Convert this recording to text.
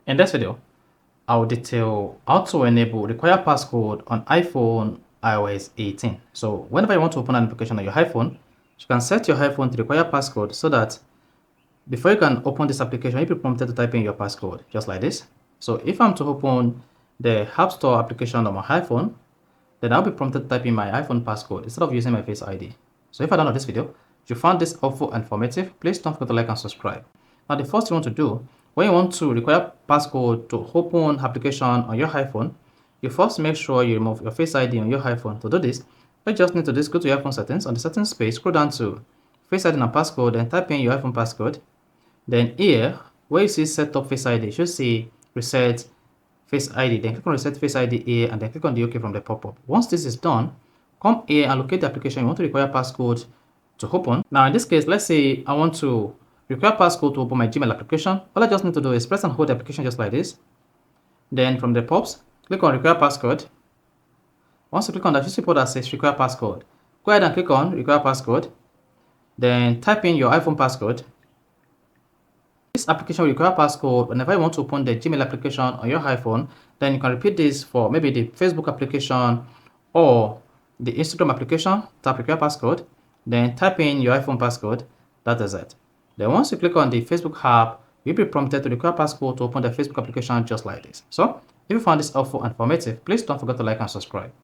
In this video, I'll detail how to enable require passcode on iPhone iOS 18. So whenever you want to open an application on your iPhone, you can set your iPhone to require passcode so that before you can open this application, you'll be prompted to type in your passcode, just like this. So if I'm to open the App Store application on my iPhone, then I'll be prompted to type in my iPhone passcode instead of using my Face ID. So if I download this video, if you found this helpful and informative, please don't forget to like and subscribe. Now the first thing you want to do, when you want to require passcode to open application on your iPhone, you first make sure you remove your Face ID on your iPhone. To do this, you just need to go to your iPhone settings. On the settings page, scroll down to Face ID and passcode, and type in your iPhone passcode. Then here, where you see set up Face ID, you should see reset Face ID. Then click on reset Face ID here, and then click on the OK from the pop-up. Once this is done, come here and locate the application you want to require passcode to open. Now in this case, let's say I want to require passcode to open my Gmail application. All I just need to do is press and hold the application just like this. Then from the pops, click on require passcode. Once you click on that, you see that says require passcode. Go ahead and click on require passcode. Then type in your iPhone passcode. This application will require passcode whenever you want to open the Gmail application on your iPhone. Then you can repeat this for maybe the Facebook application or the Instagram application. Tap require passcode. Then type in your iPhone passcode. That is it. Then once you click on the Facebook app, you'll be prompted to require passcode to open the Facebook application just like this. So if you found this helpful and informative, please don't forget to like and subscribe.